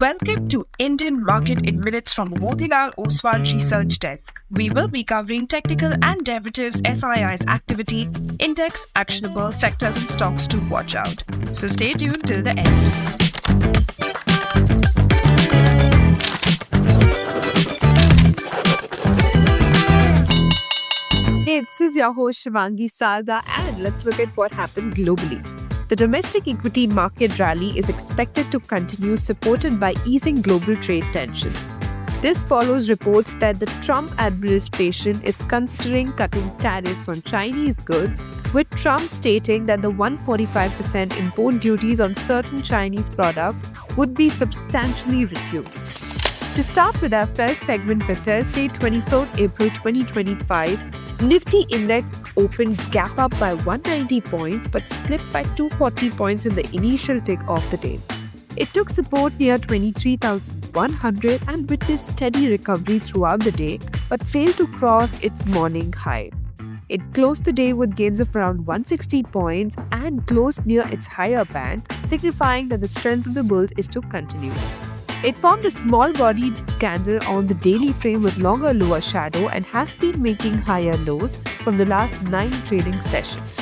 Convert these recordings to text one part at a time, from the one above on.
Welcome to Indian Market in Minutes from Motilal Oswal Research Desk. We will be covering technical and derivatives SII's activity, index, actionable sectors and stocks to watch out. So stay tuned till the end. Hey, this is your host Shivangi Sarda, and let's look at what happened globally. The domestic equity market rally is expected to continue, supported by easing global trade tensions. This follows reports that the Trump administration is considering cutting tariffs on Chinese goods, with Trump stating that the 145% import duties on certain Chinese products would be substantially reduced. To start with our first segment for Thursday, 24th April 2025, Nifty index opened gap up by 190 points but slipped by 240 points in the initial tick of the day. It took support near 23,100 and witnessed steady recovery throughout the day but failed to cross its morning high. It closed the day with gains of around 160 points and closed near its higher band, signifying that the strength of the bull is to continue. It formed a small-bodied candle on the daily frame with longer lower shadow and has been making higher lows from the last 9 trading sessions.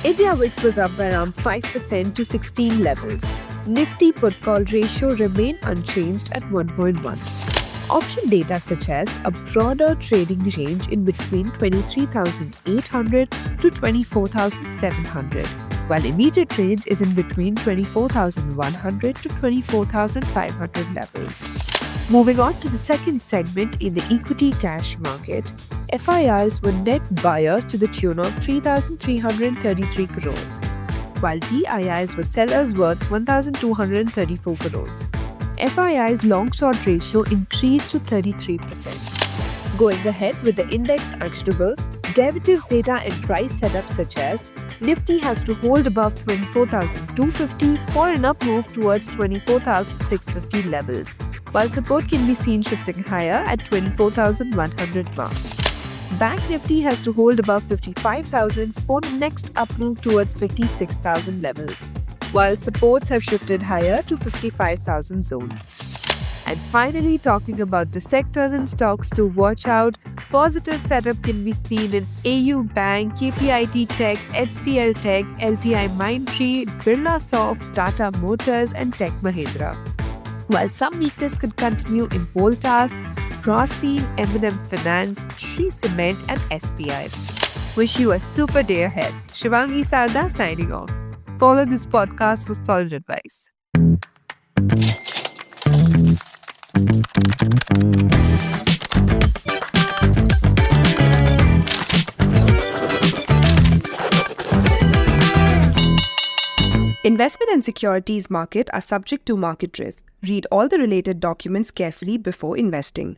India VIX was up by around 5% to 16 levels. Nifty put-call ratio remained unchanged at 1.1. Option data suggests a broader trading range in between 23,800 to 24,700. while immediate range is in between 24,100 to 24,500 levels. Moving on to the second segment in the equity cash market, FIIs were net buyers to the tune of 3,333 crores, while DIIs were sellers worth 1,234 crores. FII's long-short ratio increased to 33%. Going ahead with the index actionable, derivatives data and price setup suggest Nifty has to hold above 24,250 for an up move towards 24,650 levels, while support can be seen shifting higher at 24,100 mark. Bank Nifty has to hold above 55,000 for the next up move towards 56,000 levels, while supports have shifted higher to 55,000 zone. And finally, talking about the sectors and stocks to watch out, positive setup can be seen in AU Bank, KPIT Tech, HCL Tech, LTI Mindtree, Birlasoft, Tata Motors and Tech Mahindra. While some weakness could continue in Voltas, Proseed, M&M Finance, Shree Cement and SBI. Wish you a super day ahead. Shivangi Sarda signing off. Follow this podcast for solid advice. Investment and securities market are subject to market risk. Read all the related documents carefully before investing.